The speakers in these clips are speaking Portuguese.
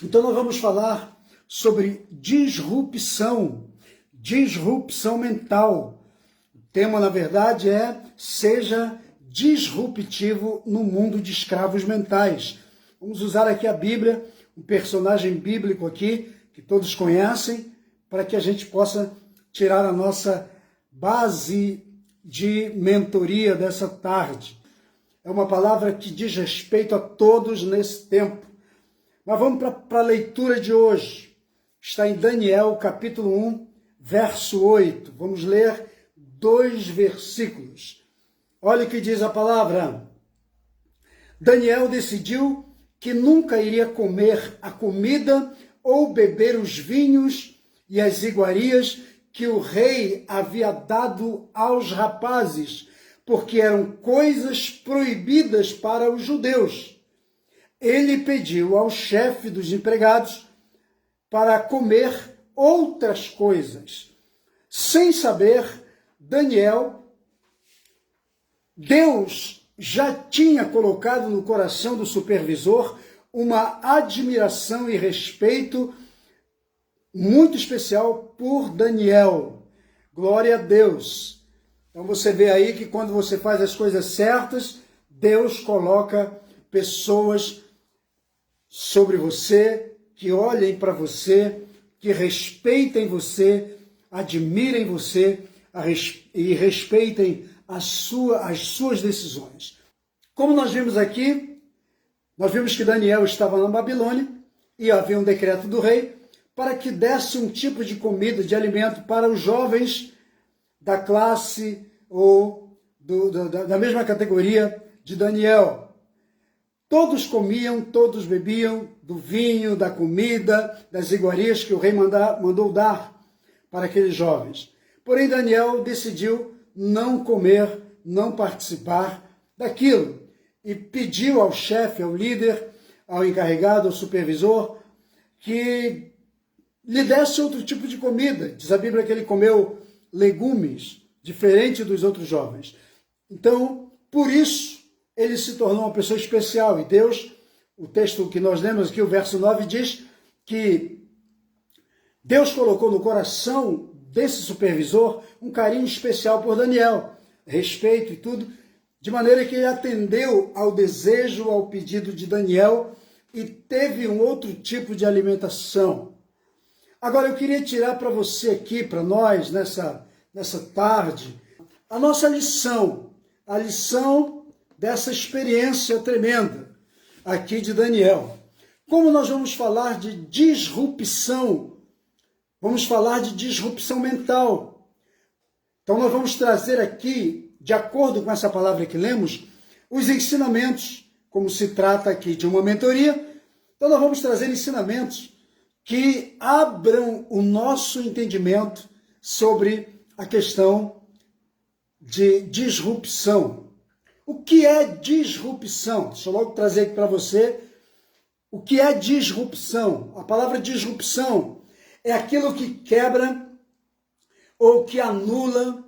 Então nós vamos falar sobre disrupção mental. O tema, na verdade, é seja disruptivo no mundo de escravos mentais. Vamos usar aqui a Bíblia, um personagem bíblico aqui, que todos conhecem, para que a gente possa tirar a nossa base de mentoria dessa tarde. É uma palavra que diz respeito a todos nesse tempo. Mas vamos para a leitura de hoje. Está em Daniel, capítulo 1, verso 8. Vamos ler 2 versículos. Olha o que diz a palavra. Daniel decidiu que nunca iria comer a comida ou beber os vinhos e as iguarias que o rei havia dado aos rapazes, porque eram coisas proibidas para os judeus. Ele pediu ao chefe dos empregados para comer outras coisas. Sem saber, Deus já tinha colocado no coração do supervisor uma admiração e respeito muito especial por Daniel. Glória a Deus. Então você vê aí que quando você faz as coisas certas, Deus coloca pessoas sobre você, que olhem para você, que respeitem você, admirem você e respeitem as suas decisões. Como nós vimos aqui, nós vimos que Daniel estava na Babilônia e havia um decreto do rei para que desse um tipo de comida, de alimento para os jovens da classe ou da mesma categoria de Daniel. Todos comiam, todos bebiam do vinho, da comida, das iguarias que o rei mandou dar para aqueles jovens. Porém, Daniel decidiu não comer, não participar daquilo. E pediu ao chefe, ao líder, ao encarregado, ao supervisor, que lhe desse outro tipo de comida. Diz a Bíblia que ele comeu legumes, diferente dos outros jovens. Então, por isso, ele se tornou uma pessoa especial. E Deus, o texto que nós lemos aqui, o verso 9, diz que Deus colocou no coração desse supervisor um carinho especial por Daniel, respeito e tudo, de maneira que ele atendeu ao desejo, ao pedido de Daniel e teve um outro tipo de alimentação. Agora eu queria tirar para você aqui, para nós, nessa tarde, a nossa lição, a lição dessa experiência tremenda aqui de Daniel. Como nós vamos falar de disrupção, vamos falar de disrupção mental. Então nós vamos trazer aqui, de acordo com essa palavra que lemos, os ensinamentos, como se trata aqui de uma mentoria. Então nós vamos trazer ensinamentos que abram o nosso entendimento sobre a questão de disrupção. O que é disrupção? Deixa eu logo trazer aqui para você o que é disrupção. A palavra disrupção é aquilo que quebra ou que anula,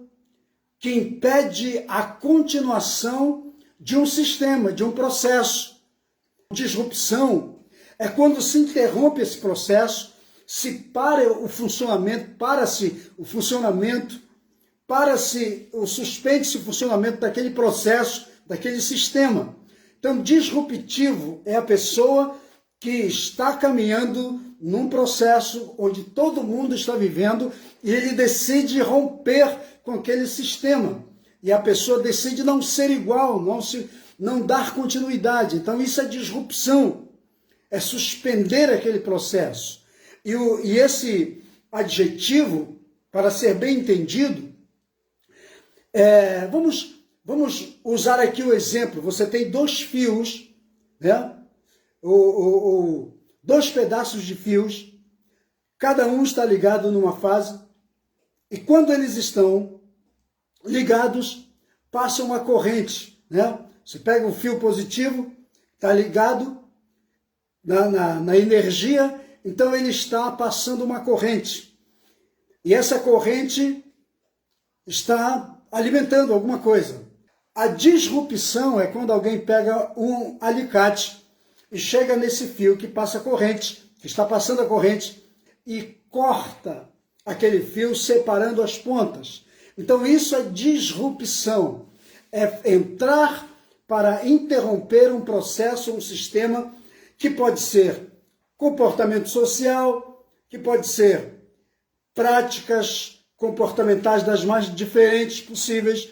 que impede a continuação de um sistema, de um processo. Disrupção é quando se interrompe esse processo, se para o funcionamento, suspende-se o funcionamento daquele processo, daquele sistema. Então, disruptivo é a pessoa que está caminhando num processo onde todo mundo está vivendo e ele decide romper com aquele sistema. E a pessoa decide não ser igual, não dar continuidade. Então, isso é disrupção, é suspender aquele processo. E esse adjetivo, para ser bem entendido, vamos usar aqui o exemplo. Você tem 2 fios, né? Dois pedaços de fios, cada um está ligado numa fase, e quando eles estão ligados, passa uma corrente, né? Você pega o fio positivo, está ligado na energia, então ele está passando uma corrente. E essa corrente está alimentando alguma coisa. A disrupção é quando alguém pega um alicate e chega nesse fio que passa corrente, que que está passando a corrente e corta aquele fio, separando as pontas. Então isso é disrupção, é entrar para interromper um processo, um sistema que pode ser comportamento social, que pode ser práticas comportamentais das mais diferentes possíveis.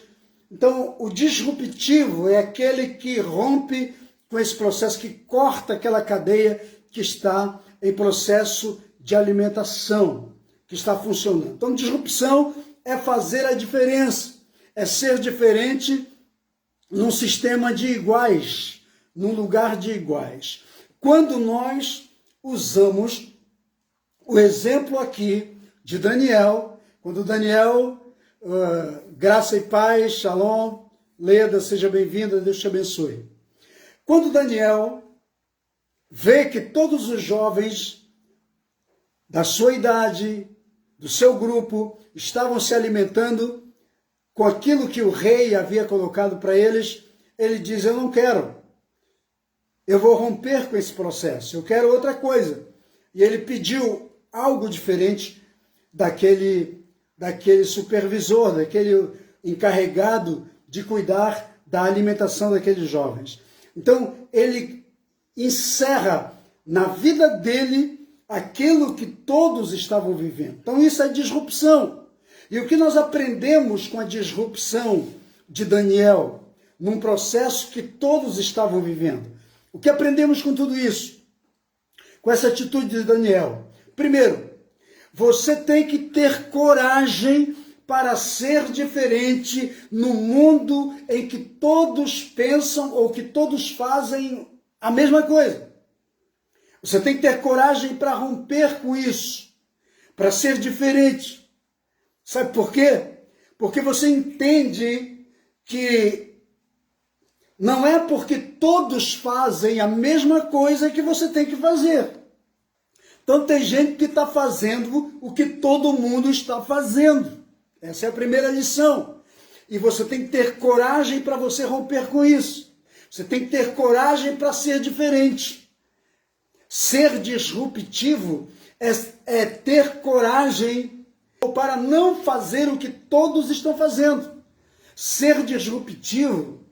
Então, o disruptivo é aquele que rompe com esse processo, que corta aquela cadeia que está em processo de alimentação, que está funcionando. Então, disrupção é fazer a diferença, é ser diferente num sistema de iguais, num lugar de iguais. Quando nós usamos o exemplo aqui de Daniel, quando Daniel, graça e paz, shalom, Leda, seja bem-vinda, Deus te abençoe. Quando Daniel vê que todos os jovens da sua idade, do seu grupo, estavam se alimentando com aquilo que o rei havia colocado para eles, ele diz, eu não quero. Eu vou romper com esse processo, eu quero outra coisa. E ele pediu algo diferente daquele supervisor, daquele encarregado de cuidar da alimentação daqueles jovens. Então, ele encerra na vida dele aquilo que todos estavam vivendo. Então, isso é disrupção. E o que nós aprendemos com a disrupção de Daniel, num processo que todos estavam vivendo? O que aprendemos com tudo isso? Com essa atitude de Daniel? Primeiro, você tem que ter coragem para ser diferente no mundo em que todos pensam ou que todos fazem a mesma coisa. Você tem que ter coragem para romper com isso, para ser diferente. Sabe por quê? Porque você entende que não é porque todos fazem a mesma coisa que você tem que fazer. Então tem gente que está fazendo o que todo mundo está fazendo. Essa é a primeira lição. E você tem que ter coragem para você romper com isso. Você tem que ter coragem para ser diferente. Ser disruptivo é ter coragem para não fazer o que todos estão fazendo. Ser disruptivo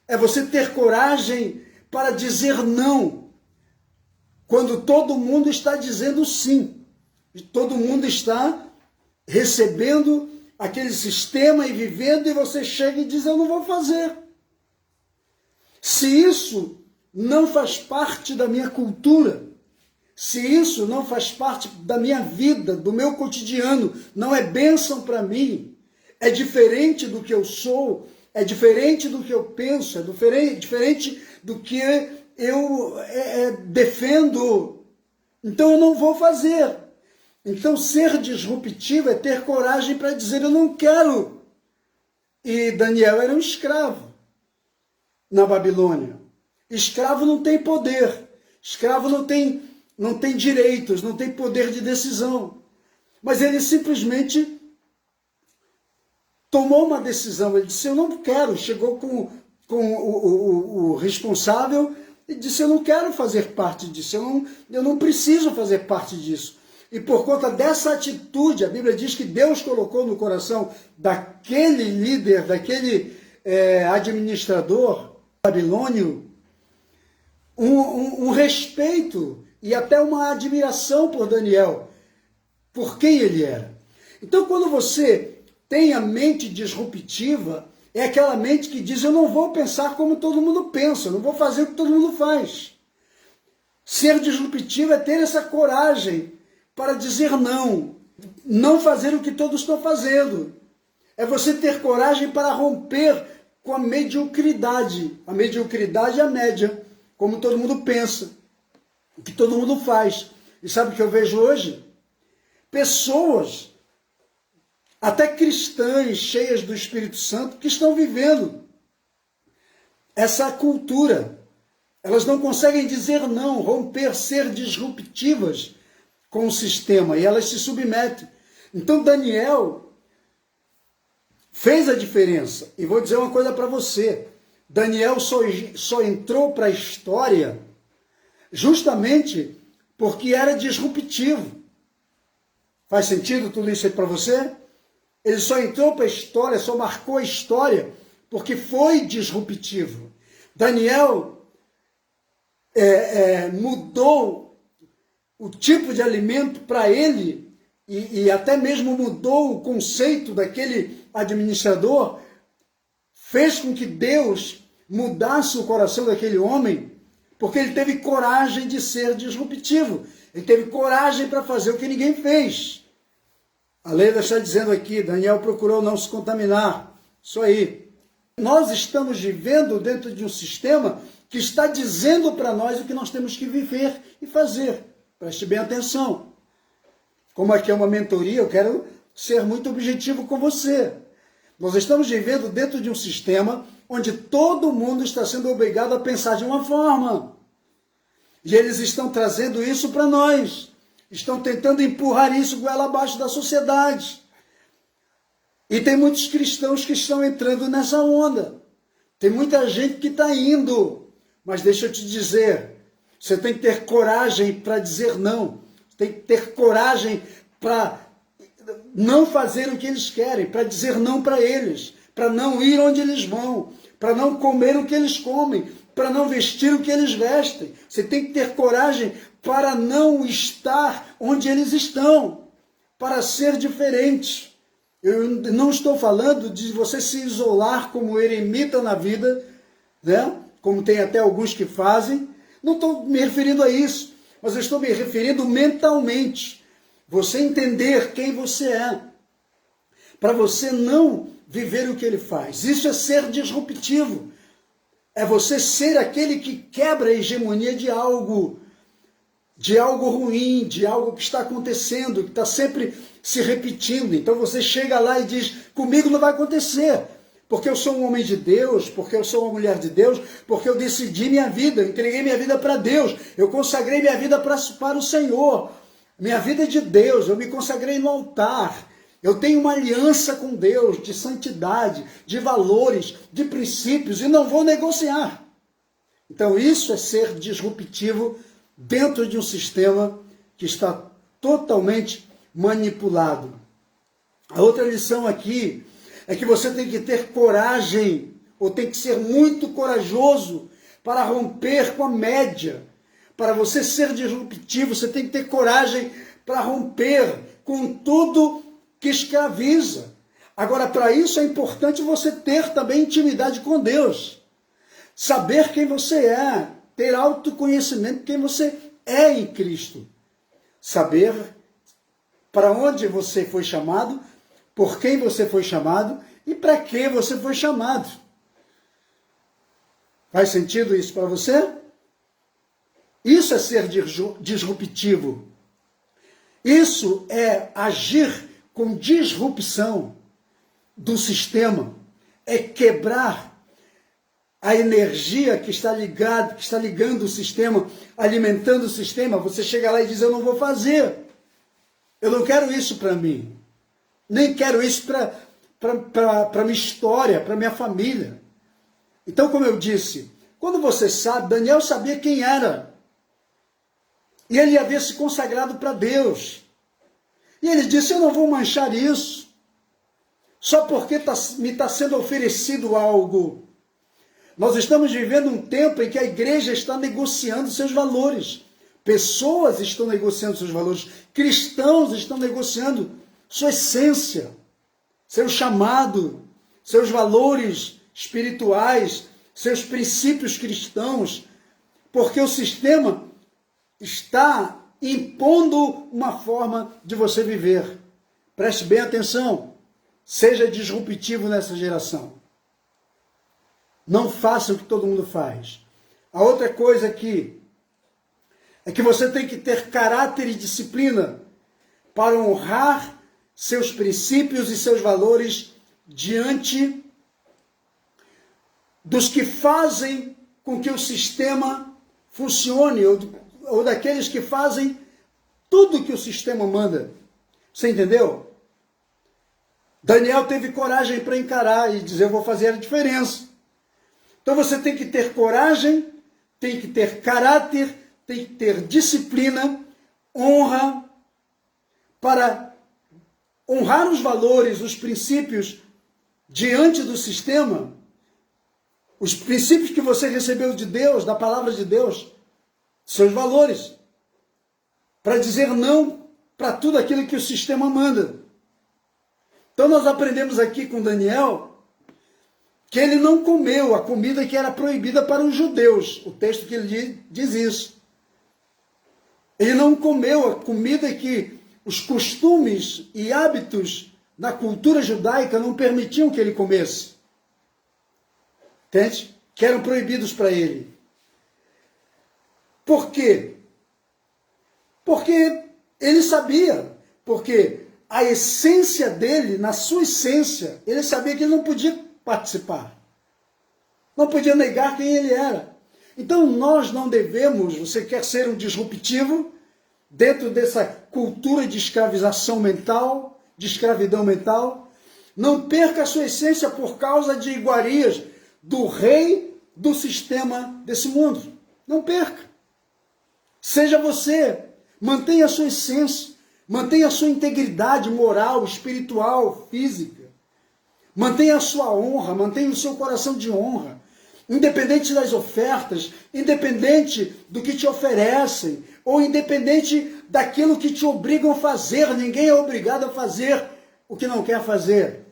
é você ter coragem para dizer não, quando todo mundo está dizendo sim. E todo mundo está recebendo aquele sistema e vivendo, e você chega e diz, eu não vou fazer. Se isso não faz parte da minha cultura, se isso não faz parte da minha vida, do meu cotidiano, não é bênção para mim, é diferente do que eu sou, é diferente do que eu penso, é diferente do que eu defendo, então eu não vou fazer. Então ser disruptivo é ter coragem para dizer, eu não quero. E Daniel era um escravo na Babilônia. Escravo não tem poder, escravo não tem direitos, não tem poder de decisão. Mas ele simplesmente tomou uma decisão, ele disse, eu não quero. Chegou com o responsável e disse, eu não quero fazer parte disso, eu não preciso fazer parte disso. E por conta dessa atitude, a Bíblia diz que Deus colocou no coração daquele líder, daquele administrador babilônio, um respeito e até uma admiração por Daniel, por quem ele era. Então, quando você tem a mente disruptiva, é aquela mente que diz, eu não vou pensar como todo mundo pensa, eu não vou fazer o que todo mundo faz. Ser disruptivo é ter essa coragem para dizer não, não fazer o que todos estão fazendo. É você ter coragem para romper com a mediocridade. A mediocridade é a média, como todo mundo pensa, o que todo mundo faz. E sabe o que eu vejo hoje? Pessoas, até cristãs, cheias do Espírito Santo, que estão vivendo essa cultura. Elas não conseguem dizer não, romper, ser disruptivas com o sistema, e elas se submetem. Então Daniel fez a diferença. E vou dizer uma coisa para você, Daniel só entrou para a história justamente porque era disruptivo. Faz sentido tudo isso aí para você? Ele só entrou para a história, só marcou a história, porque foi disruptivo. Daniel mudou o tipo de alimento para ele, e até mesmo mudou o conceito daquele administrador, fez com que Deus mudasse o coração daquele homem, porque ele teve coragem de ser disruptivo. Ele teve coragem para fazer o que ninguém fez. A Leila está dizendo aqui, Daniel procurou não se contaminar. Isso aí. Nós estamos vivendo dentro de um sistema que está dizendo para nós o que nós temos que viver e fazer. Preste bem atenção. Como aqui é uma mentoria, eu quero ser muito objetivo com você. Nós estamos vivendo dentro de um sistema onde todo mundo está sendo obrigado a pensar de uma forma. E eles estão trazendo isso para nós. Estão tentando empurrar isso goela abaixo da sociedade. E tem muitos cristãos que estão entrando nessa onda. Tem muita gente que está indo. Mas deixa eu te dizer, você tem que ter coragem para dizer não. Tem que ter coragem para não fazer o que eles querem, para dizer não para eles, para não ir onde eles vão, para não comer o que eles comem, para não vestir o que eles vestem. Você tem que ter coragem para não estar onde eles estão, para ser diferente. Eu não estou falando de você se isolar como eremita na vida, né? Como tem até alguns que fazem. Não estou me referindo a isso, mas eu estou me referindo mentalmente. Você entender quem você é, para você não viver o que ele faz. Isso é ser disruptivo. É você ser aquele que quebra a hegemonia de algo ruim, de algo que está acontecendo, que está sempre se repetindo. Então você chega lá e diz, comigo não vai acontecer, porque eu sou um homem de Deus, porque eu sou uma mulher de Deus, porque eu decidi minha vida, eu entreguei minha vida para Deus, eu consagrei minha vida para o Senhor. Minha vida é de Deus, eu me consagrei no altar. Eu tenho uma aliança com Deus de santidade, de valores, de princípios, e não vou negociar. Então isso é ser disruptivo dentro de um sistema que está totalmente manipulado. A outra lição aqui é que você tem que ter coragem, ou tem que ser muito corajoso para romper com a média. Para você ser disruptivo, você tem que ter coragem para romper com tudo que escraviza. Agora, para isso é importante você ter também intimidade com Deus. Saber quem você é, ter autoconhecimento de quem você é em Cristo. Saber para onde você foi chamado, por quem você foi chamado e para que você foi chamado. Faz sentido isso para você? Isso é ser disruptivo. Isso é agir com disrupção do sistema. É quebrar a energia que está ligando o sistema, alimentando o sistema. Você chega lá e diz, eu não vou fazer. Eu não quero isso para mim. Nem quero isso para minha história, para minha família. Então, como eu disse, quando você sabe, Daniel sabia quem era. E ele havia se consagrado para Deus. E ele disse, eu não vou manchar isso. Só porque me está sendo oferecido algo. Nós estamos vivendo um tempo em que a igreja está negociando seus valores. Pessoas estão negociando seus valores. Cristãos estão negociando sua essência, seu chamado, seus valores espirituais, seus princípios cristãos. Porque o sistema está impondo uma forma de você viver. Preste bem atenção. Seja disruptivo nessa geração. Não faça o que todo mundo faz. A outra coisa aqui é que você tem que ter caráter e disciplina para honrar seus princípios e seus valores diante dos que fazem com que o sistema funcione, ou daqueles que fazem tudo que o sistema manda. Você entendeu? Daniel teve coragem para encarar e dizer, eu vou fazer a diferença. Então você tem que ter coragem, tem que ter caráter, tem que ter disciplina honra, para honrar os valores, os princípios diante do sistema, os princípios que você recebeu de Deus, da palavra de Deus, seus valores, para dizer não para tudo aquilo que o sistema manda. Então nós aprendemos aqui com Daniel que ele não comeu a comida que era proibida para os judeus. O texto que ele diz isso. Ele não comeu a comida que os costumes e hábitos da cultura judaica não permitiam que ele comesse. Entende? Que eram proibidos para ele. Por quê? Porque ele sabia, porque a essência dele, na sua essência, ele sabia que ele não podia participar. Não podia negar quem ele era. Então nós não devemos, você quer ser um disruptivo dentro dessa cultura de escravização mental, de escravidão mental, não perca a sua essência por causa de iguarias do rei do sistema desse mundo. Não perca. Seja você, mantenha a sua essência, mantenha a sua integridade moral, espiritual, física. Mantenha a sua honra, mantenha o seu coração de honra. Independente das ofertas, independente do que te oferecem, ou independente daquilo que te obrigam a fazer. Ninguém é obrigado a fazer o que não quer fazer.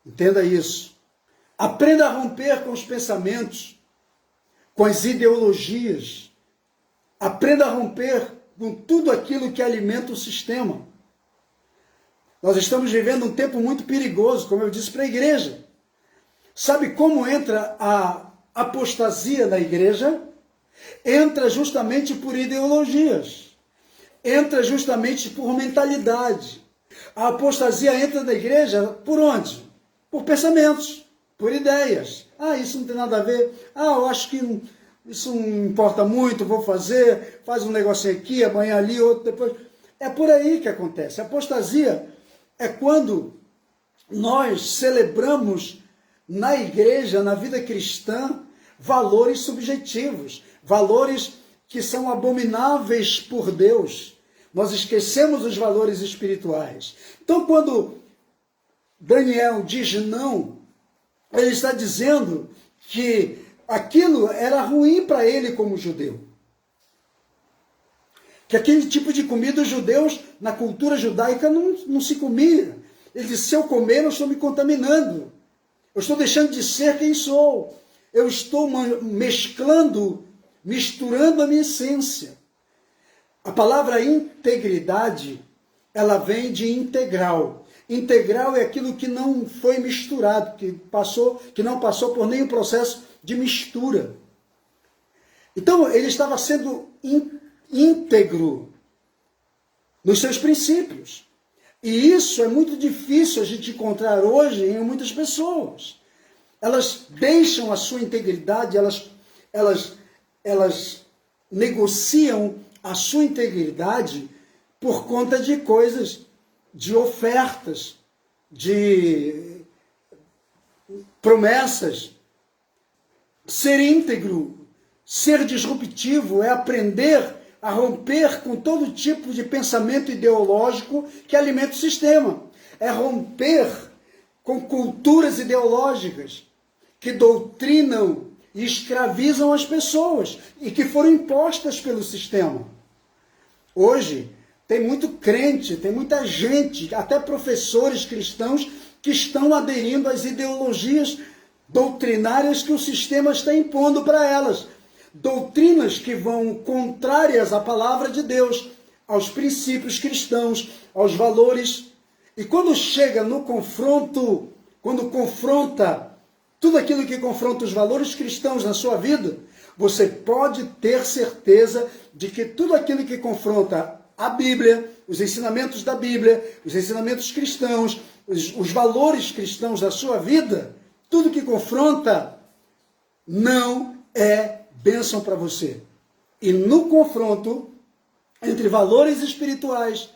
Entenda isso. Aprenda a romper com os pensamentos, com as ideologias. Aprenda a romper com tudo aquilo que alimenta o sistema. Nós estamos vivendo um tempo muito perigoso, como eu disse para a igreja. Sabe como entra a apostasia na igreja? Entra justamente por ideologias. Entra justamente por mentalidade. A apostasia entra na igreja por onde? Por pensamentos, por ideias. Ah, isso não tem nada a ver. Ah, eu acho que isso não importa muito, vou fazer, faz um negocinho aqui, amanhã ali, outro depois. É por aí que acontece. A apostasia é quando nós celebramos na igreja, na vida cristã, valores subjetivos, valores que são abomináveis por Deus. Nós esquecemos os valores espirituais. Então, quando Daniel diz não, ele está dizendo que aquilo era ruim para ele como judeu. Que aquele tipo de comida os judeus, na cultura judaica, não se comia. Ele disse, se eu comer, eu estou me contaminando. Eu estou deixando de ser quem sou. Eu estou misturando a minha essência. A palavra integridade, ela vem de integral. Integral é aquilo que não foi misturado, que não passou por nenhum processo de mistura. Então, ele estava sendo íntegro nos seus princípios. E isso é muito difícil a gente encontrar hoje em muitas pessoas. Elas deixam a sua integridade, elas negociam a sua integridade por conta de coisas, de ofertas, de promessas. Ser íntegro, ser disruptivo é aprender a romper com todo tipo de pensamento ideológico que alimenta o sistema. É romper com culturas ideológicas que doutrinam e escravizam as pessoas e que foram impostas pelo sistema. Hoje, tem muito crente, tem muita gente, até professores cristãos, que estão aderindo às ideologias doutrinárias que o sistema está impondo para elas. Doutrinas que vão contrárias à palavra de Deus, aos princípios cristãos, aos valores. E quando chega no confronto, quando confronta tudo aquilo que confronta os valores cristãos na sua vida, você pode ter certeza de que tudo aquilo que confronta a Bíblia, os ensinamentos da Bíblia, os ensinamentos cristãos, os valores cristãos da sua vida, tudo que confronta não é bênção para você. E no confronto entre valores espirituais,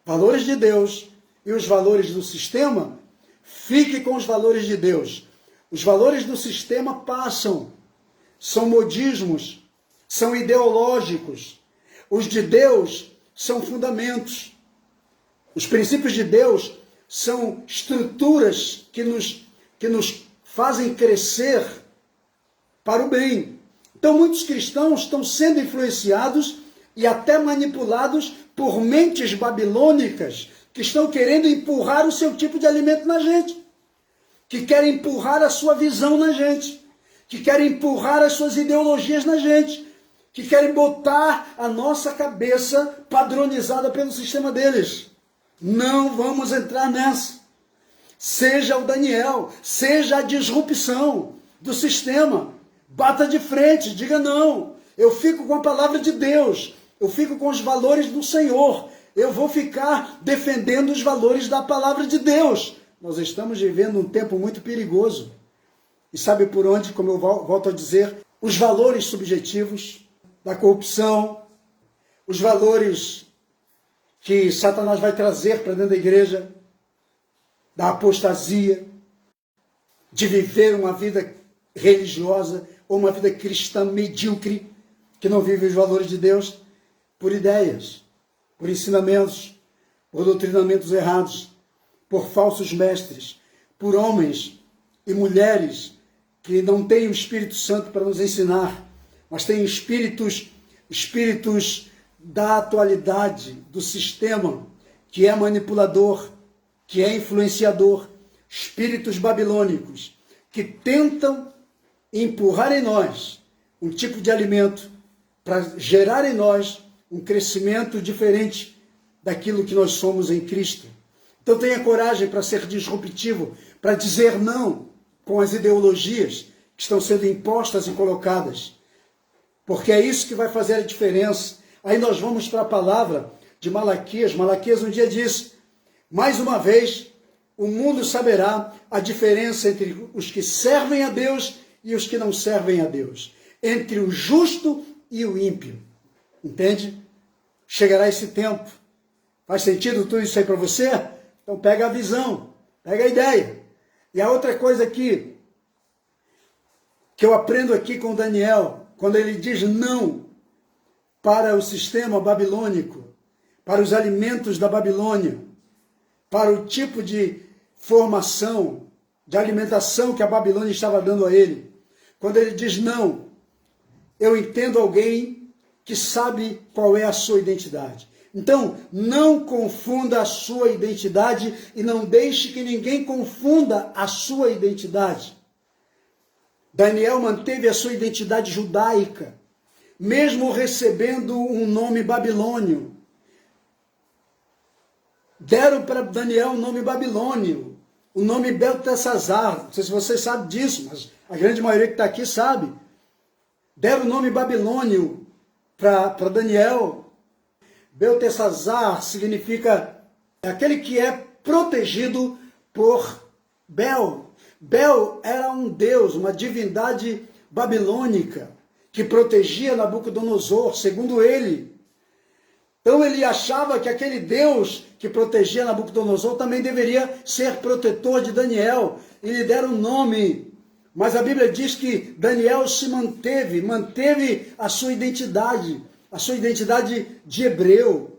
valores de Deus e os valores do sistema, fique com os valores de Deus. Os valores do sistema passam, são modismos, são ideológicos. Os de Deus são fundamentos. Os princípios de Deus são estruturas que nos fazem crescer para o bem. Então muitos cristãos estão sendo influenciados e até manipulados por mentes babilônicas que estão querendo empurrar o seu tipo de alimento na gente, que querem empurrar a sua visão na gente, que querem empurrar as suas ideologias na gente, que querem botar a nossa cabeça padronizada pelo sistema deles. Não vamos entrar nessa. Seja o Daniel, seja a disrupção do sistema. Bata de frente, diga não. Eu fico com a palavra de Deus, eu fico com os valores do Senhor, eu vou ficar defendendo os valores da palavra de Deus. Nós estamos vivendo um tempo muito perigoso. E sabe por onde, como eu volto a dizer, os valores subjetivos da corrupção, os valores que Satanás vai trazer para dentro da igreja, da apostasia, de viver uma vida religiosa ou uma vida cristã medíocre, que não vive os valores de Deus, por ideias, por ensinamentos, por doutrinamentos errados, por falsos mestres, por homens e mulheres que não têm o Espírito Santo para nos ensinar, mas têm espíritos da atualidade, do sistema, que é manipulador, que é influenciador, espíritos babilônicos, que tentam empurrar em nós um tipo de alimento para gerar em nós um crescimento diferente daquilo que nós somos em Cristo. Então tenha coragem para ser disruptivo, para dizer não com as ideologias que estão sendo impostas e colocadas, porque é isso que vai fazer a diferença. Aí nós vamos para a palavra de Malaquias. Malaquias um dia diz, mais uma vez, o mundo saberá a diferença entre os que servem a Deus e os que não servem a Deus, entre o justo e o ímpio. Entende? Chegará esse tempo. Faz sentido tudo isso aí para você? Então pega a visão, pega a ideia. E a outra coisa aqui, que eu aprendo aqui com Daniel, quando ele diz não para o sistema babilônico, para os alimentos da Babilônia, para o tipo de formação, de alimentação que a Babilônia estava dando a ele. Quando ele diz não, eu entendo alguém que sabe qual é a sua identidade. Então, não confunda a sua identidade e não deixe que ninguém confunda a sua identidade. Daniel manteve a sua identidade judaica, mesmo recebendo um nome babilônio. Deram para Daniel um nome babilônio, o nome Beltesazar. Não sei se você sabe disso, mas a grande maioria que está aqui sabe. Deram o nome babilônio para Daniel. Beltesazar significa aquele que é protegido por Bel. Bel era um deus, uma divindade babilônica, que protegia Nabucodonosor, segundo ele. Então ele achava que aquele Deus que protegia Nabucodonosor também deveria ser protetor de Daniel. E lhe deram um nome. Mas a Bíblia diz que Daniel se manteve a sua identidade de hebreu.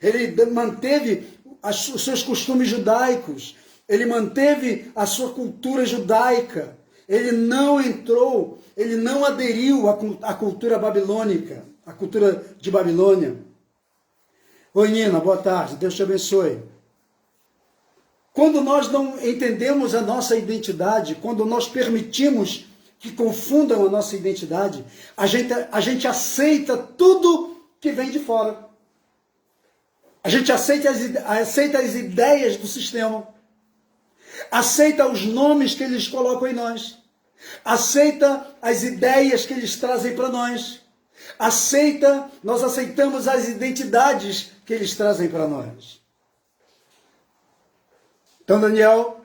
Ele manteve os seus costumes judaicos. Ele manteve a sua cultura judaica. Ele não aderiu à cultura babilônica, à cultura de Babilônia. Oi, Nina, boa tarde, Deus te abençoe. Quando nós não entendemos a nossa identidade, quando nós permitimos que confundam a nossa identidade, a gente aceita tudo que vem de fora. A gente aceita as ideias do sistema, aceita os nomes que eles colocam em nós, aceita as ideias que eles trazem para nós, nós aceitamos as identidades que eles trazem para nós. Então Daniel,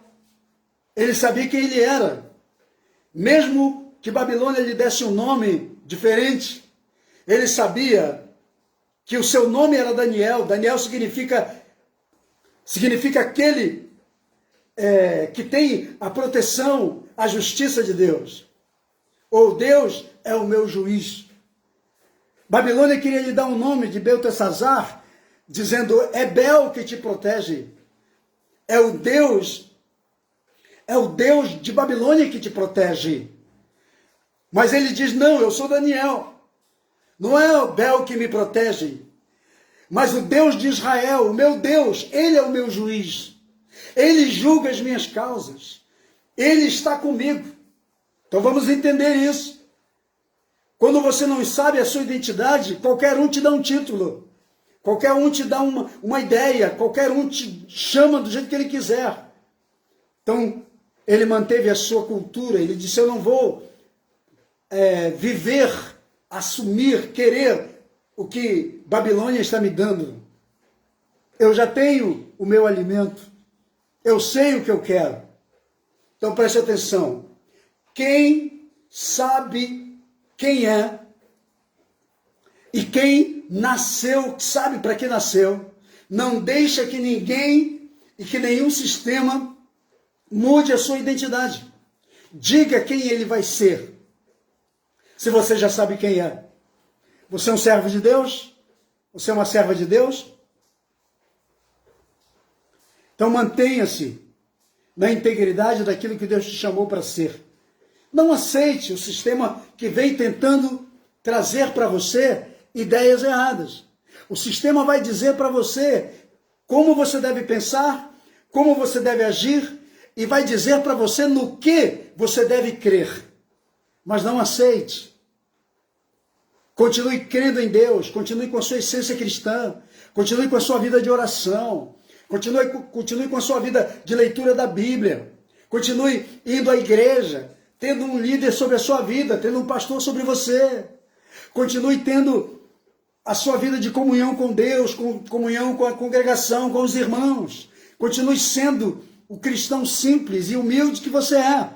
ele sabia quem ele era. Mesmo que Babilônia lhe desse um nome diferente, ele sabia que o seu nome era Daniel. Daniel significa aquele que tem a proteção, a justiça de Deus. Ou Deus é o meu juiz. Babilônia queria lhe dar um nome de Beltesazar, dizendo, é Bel que te protege, é o Deus de Babilônia que te protege. Mas ele diz, não, eu sou Daniel. Não é o Bel que me protege, mas o Deus de Israel, o meu Deus, ele é o meu juiz. Ele julga as minhas causas. Ele está comigo. Então vamos entender isso. Quando você não sabe a sua identidade, qualquer um te dá um título. Qualquer um te dá uma ideia. Qualquer um te chama do jeito que ele quiser. Então, ele manteve a sua cultura. Ele disse, eu não vou viver, assumir, querer o que Babilônia está me dando. Eu já tenho o meu alimento. Eu sei o que eu quero. Então preste atenção. Quem sabe quem é e quem nasceu, sabe para que nasceu, não deixa que ninguém e que nenhum sistema mude a sua identidade. Diga quem ele vai ser. Se você já sabe quem é. Você é um servo de Deus? Você é uma serva de Deus? Então mantenha-se na integridade daquilo que Deus te chamou para ser. Não aceite o sistema que vem tentando trazer para você ideias erradas. O sistema vai dizer para você como você deve pensar, como você deve agir, e vai dizer para você no que você deve crer. Mas não aceite. Continue crendo em Deus, continue com a sua essência cristã, continue com a sua vida de oração, continue com a sua vida de leitura da Bíblia, continue indo à igreja, tendo um líder sobre a sua vida, tendo um pastor sobre você, continue tendo a sua vida de comunhão com Deus, comunhão com a congregação, com os irmãos, continue sendo o cristão simples e humilde que você é.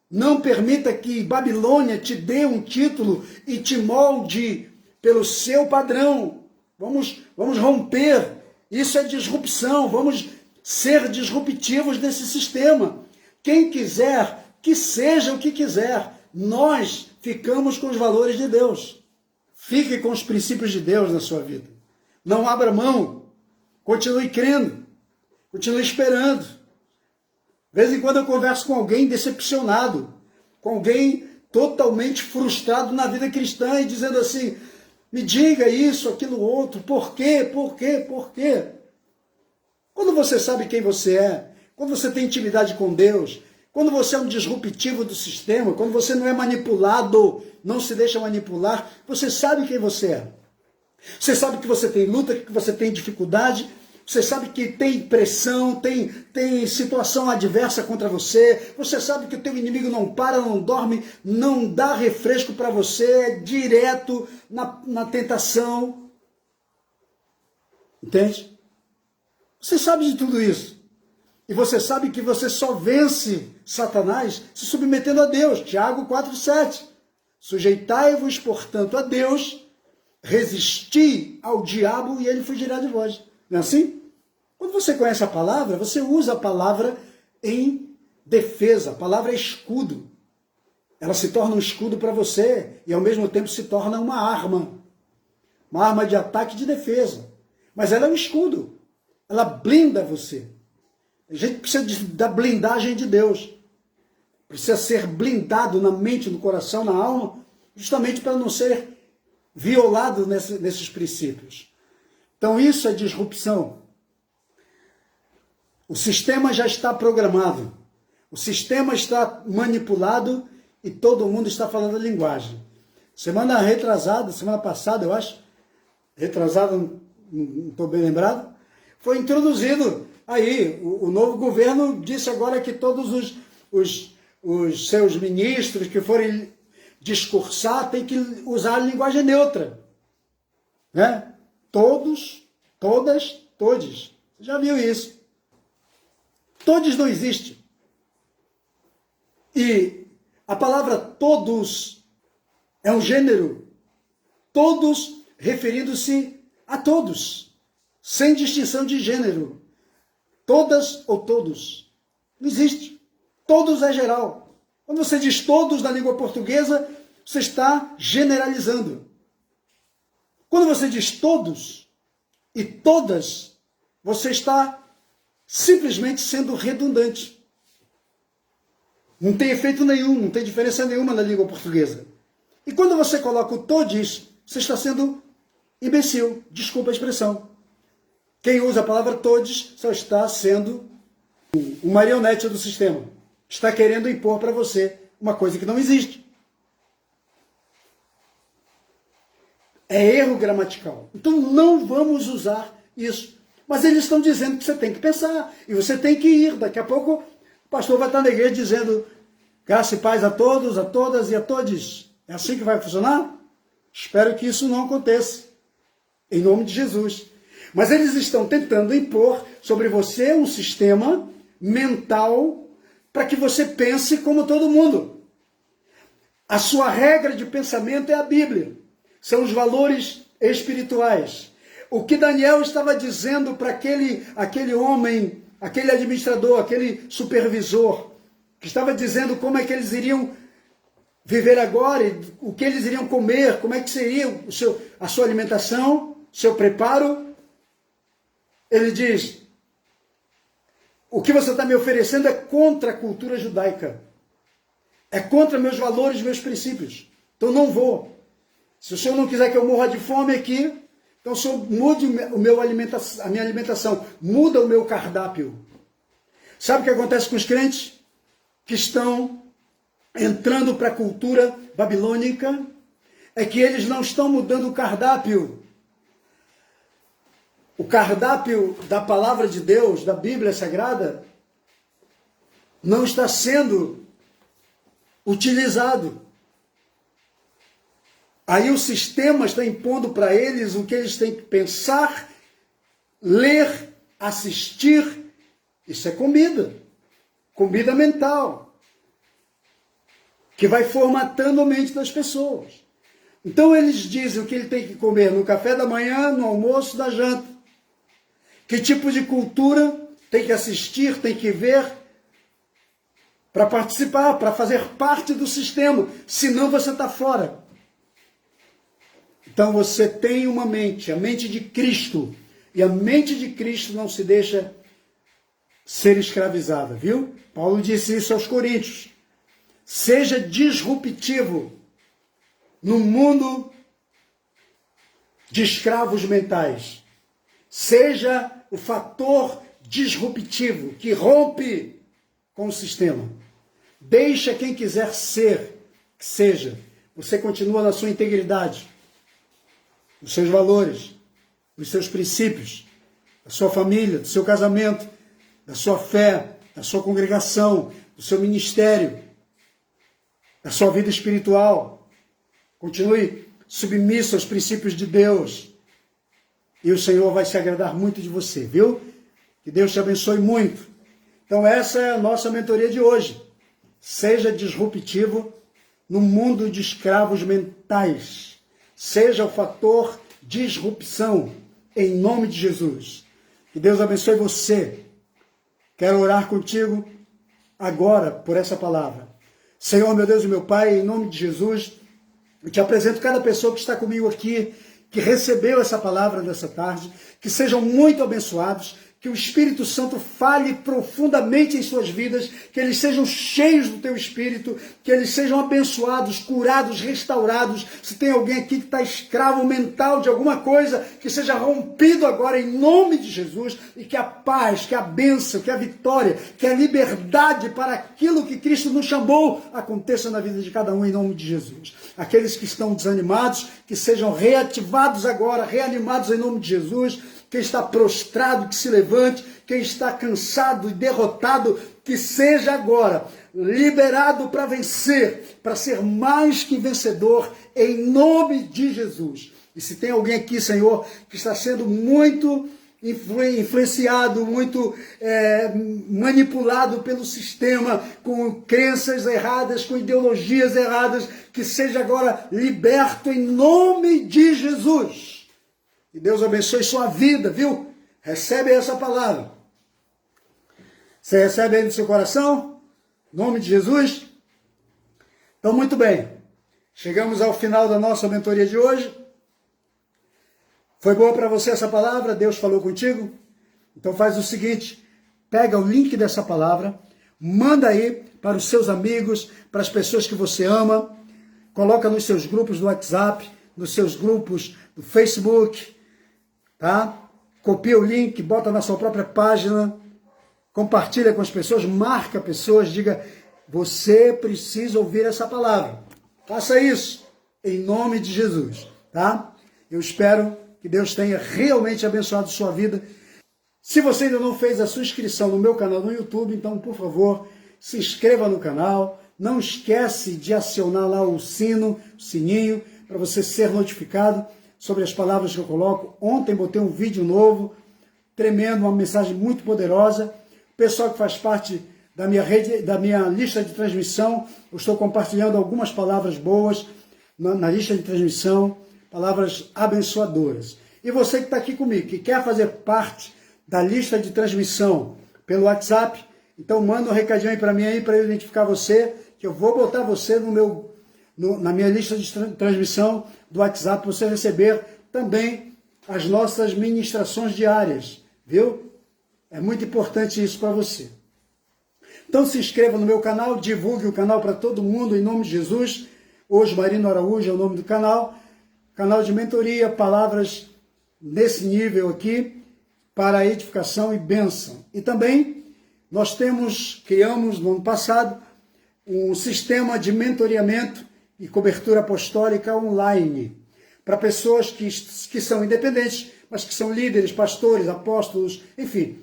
Não permita que Babilônia te dê um título e te molde pelo seu padrão. Vamos romper. Isso é disrupção. Vamos ser disruptivos nesse sistema. Quem quiser, que seja o que quiser. Nós ficamos com os valores de Deus. Fique com os princípios de Deus na sua vida. Não abra mão. Continue crendo. Continue esperando. De vez em quando eu converso com alguém decepcionado, com alguém totalmente frustrado na vida cristã e dizendo assim, me diga isso, aquilo, outro, por quê, por quê, por quê? Quando você sabe quem você é, quando você tem intimidade com Deus, quando você é um disruptivo do sistema, quando você não é manipulado, não se deixa manipular, você sabe quem você é. Você sabe que você tem luta, que você tem dificuldade, você sabe que tem pressão, tem situação adversa contra você, você sabe que o teu inimigo não para, não dorme, não dá refresco para você, é direto na tentação. Entende? Você sabe de tudo isso. E você sabe que você só vence Satanás se submetendo a Deus. Tiago 4,7. Sujeitai-vos, portanto, a Deus, resisti ao diabo e ele fugirá de vós. Não é assim? Quando você conhece a palavra, você usa a palavra em defesa. A palavra é escudo. Ela se torna um escudo para você e ao mesmo tempo se torna uma arma. Uma arma de ataque e de defesa. Mas ela é um escudo. Ela blinda você. A gente precisa da blindagem de Deus. Precisa ser blindado na mente, no coração, na alma, justamente para não ser violado nesses princípios. Então isso é disrupção. O sistema já está programado. O sistema está manipulado e todo mundo está falando a linguagem. Semana passada, eu acho, retrasada, não estou bem lembrado, foi introduzido aí, o novo governo disse agora que todos os seus ministros que forem discursar têm que usar a linguagem neutra. Né? Todos, todas, todes. Você já viu isso? Todos não existe. E a palavra todos é um gênero. Todos referindo-se a todos, sem distinção de gênero. Todas ou todos. Não existe. Todos é geral. Quando você diz todos na língua portuguesa, você está generalizando. Quando você diz todos, e todas, você está simplesmente sendo redundante. Não tem efeito nenhum, não tem diferença nenhuma na língua portuguesa. E quando você coloca o todes, você está sendo imbecil, desculpa a expressão. Quem usa a palavra todes só está sendo um marionete do sistema. Está querendo impor para você uma coisa que não existe. É erro gramatical. Então não vamos usar isso. Mas eles estão dizendo que você tem que pensar. E você tem que ir. Daqui a pouco o pastor vai estar na igreja dizendo graça e paz a todos, a todas e a todes. É assim que vai funcionar? Espero que isso não aconteça. Em nome de Jesus. Mas eles estão tentando impor sobre você um sistema mental para que você pense como todo mundo. A sua regra de pensamento é a Bíblia. São os valores espirituais. O que Daniel estava dizendo para aquele homem, aquele administrador, aquele supervisor, que estava dizendo como é que eles iriam viver agora, o que eles iriam comer, como é que seria a sua alimentação, seu preparo. Ele diz, o que você está me oferecendo é contra a cultura judaica. É contra meus valores, meus princípios. Então não vou. Se o senhor não quiser que eu morra de fome aqui, então o senhor mude a minha alimentação, muda o meu cardápio. Sabe o que acontece com os crentes que estão entrando para a cultura babilônica? É que eles não estão mudando o cardápio. O cardápio da palavra de Deus, da Bíblia Sagrada, não está sendo utilizado. Aí o sistema está impondo para eles o que eles têm que pensar, ler, assistir. Isso é comida. Comida mental. Que vai formatando a mente das pessoas. Então eles dizem o que ele tem que comer no café da manhã, no almoço, na janta. Que tipo de cultura tem que assistir, tem que ver para participar, para fazer parte do sistema. Senão você está fora. Então você tem uma mente, a mente de Cristo. E a mente de Cristo não se deixa ser escravizada, viu? Paulo disse isso aos Coríntios. Seja disruptivo no mundo de escravos mentais. Seja o fator disruptivo que rompe com o sistema. Deixa quem quiser ser, que seja. Você continua na sua integridade, nos seus valores, nos seus princípios, da sua família, do seu casamento, da sua fé, da sua congregação, do seu ministério, da sua vida espiritual. Continue submisso aos princípios de Deus. E o Senhor vai se agradar muito de você, viu? Que Deus te abençoe muito. Então essa é a nossa mentoria de hoje. Seja disruptivo no mundo de escravos mentais. Seja o fator disrupção, em nome de Jesus. Que Deus abençoe você. Quero orar contigo agora por essa palavra. Senhor, meu Deus e meu Pai, em nome de Jesus, eu te apresento cada pessoa que está comigo aqui, que recebeu essa palavra nessa tarde, que sejam muito abençoados, que o Espírito Santo fale profundamente em suas vidas, que eles sejam cheios do teu Espírito, que eles sejam abençoados, curados, restaurados. Se tem alguém aqui que está escravo mental de alguma coisa, que seja rompido agora em nome de Jesus, e que a paz, que a bênção, que a vitória, que a liberdade para aquilo que Cristo nos chamou aconteça na vida de cada um em nome de Jesus. Aqueles que estão desanimados, que sejam reativados agora, reanimados em nome de Jesus. Quem está prostrado, que se levante. Quem está cansado e derrotado, que seja agora liberado para vencer, para ser mais que vencedor, em nome de Jesus. E se tem alguém aqui, Senhor, que está sendo muito influenciado, muito manipulado pelo sistema, com crenças erradas, com ideologias erradas, que seja agora liberto em nome de Jesus. E Deus abençoe sua vida, viu? Recebe essa palavra. Você recebe aí no seu coração? Em nome de Jesus? Então, muito bem. Chegamos ao final da nossa mentoria de hoje. Foi boa para você essa palavra? Deus falou contigo? Então faz o seguinte, pega o link dessa palavra, manda aí para os seus amigos, para as pessoas que você ama, coloca nos seus grupos do WhatsApp, nos seus grupos do Facebook, tá? Copia o link, bota na sua própria página, compartilha com as pessoas, marca pessoas, diga, você precisa ouvir essa palavra. Faça isso, em nome de Jesus, tá? Eu espero que Deus tenha realmente abençoado sua vida. Se você ainda não fez a sua inscrição no meu canal no YouTube, então, por favor, se inscreva no canal. Não esquece de acionar lá o sininho, para você ser notificado sobre as palavras que eu coloco. Ontem botei um vídeo novo, tremendo, uma mensagem muito poderosa. O pessoal que faz parte da minha rede, da minha lista de transmissão, eu estou compartilhando algumas palavras boas na lista de transmissão, palavras abençoadoras. E você que está aqui comigo, que quer fazer parte da lista de transmissão pelo WhatsApp, então manda um recadinho aí para mim aí, para eu identificar você, que eu vou botar você na minha lista de transmissão do WhatsApp, para você receber também as nossas ministrações diárias, viu? É muito importante isso para você. Então se inscreva no meu canal, divulgue o canal para todo mundo, em nome de Jesus. Hoje Marino Araújo é o nome do canal de mentoria, palavras nesse nível aqui, para edificação e bênção. E também nós criamos no ano passado um sistema de mentoreamento e cobertura apostólica online, para pessoas que são independentes, mas que são líderes, pastores, apóstolos, enfim,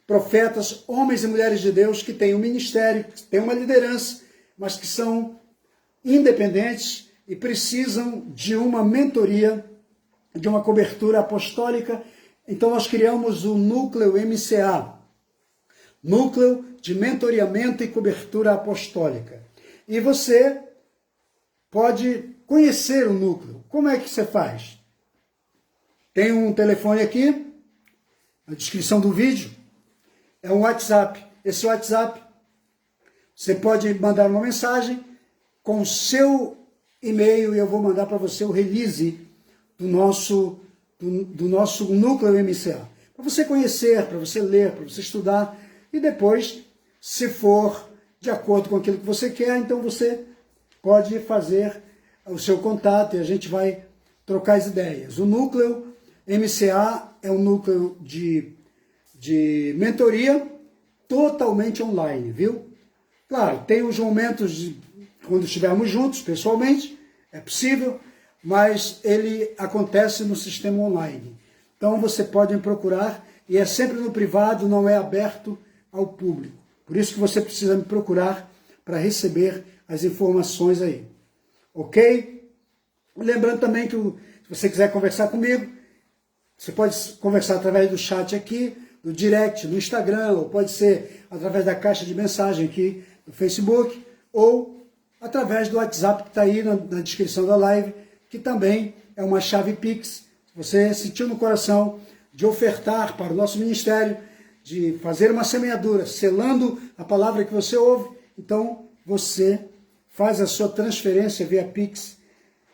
profetas, homens e mulheres de Deus que têm um ministério, que têm uma liderança, mas que são independentes e precisam de uma mentoria, de uma cobertura apostólica. Então nós criamos o Núcleo MCA, Núcleo de Mentoreamento e Cobertura Apostólica. E você pode conhecer o núcleo. Como é que você faz? Tem um telefone aqui, na descrição do vídeo, é um WhatsApp. Esse WhatsApp, você pode mandar uma mensagem com o seu e-mail e eu vou mandar para você o release do nosso Núcleo MCA. Para você conhecer, para você ler, para você estudar e depois, se for de acordo com aquilo que você quer, então você pode fazer o seu contato e a gente vai trocar as ideias. O Núcleo MCA é um núcleo de mentoria totalmente online, viu? Claro, tem os momentos quando estivermos juntos, pessoalmente, é possível, mas ele acontece no sistema online. Então você pode me procurar, e é sempre no privado, não é aberto ao público. Por isso que você precisa me procurar para receber as informações aí. Ok? Lembrando também que se você quiser conversar comigo, você pode conversar através do chat aqui, do direct, no Instagram, ou pode ser através da caixa de mensagem aqui no Facebook, ou através do WhatsApp que está aí na descrição da live, que também é uma chave Pix. Se você sentiu no coração de ofertar para o nosso ministério, de fazer uma semeadura, selando a palavra que você ouve, então você faz a sua transferência via Pix,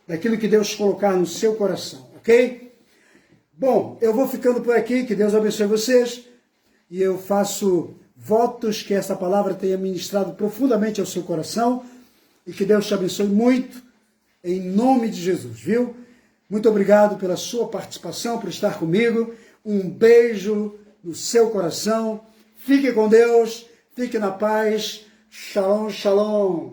daquilo que Deus colocar no seu coração, ok? Bom, eu vou ficando por aqui, que Deus abençoe vocês, e eu faço votos que essa palavra tenha ministrado profundamente ao seu coração, e que Deus te abençoe muito, em nome de Jesus, viu? Muito obrigado pela sua participação, por estar comigo. Um beijo no seu coração. Fique com Deus, fique na paz. Shalom, shalom.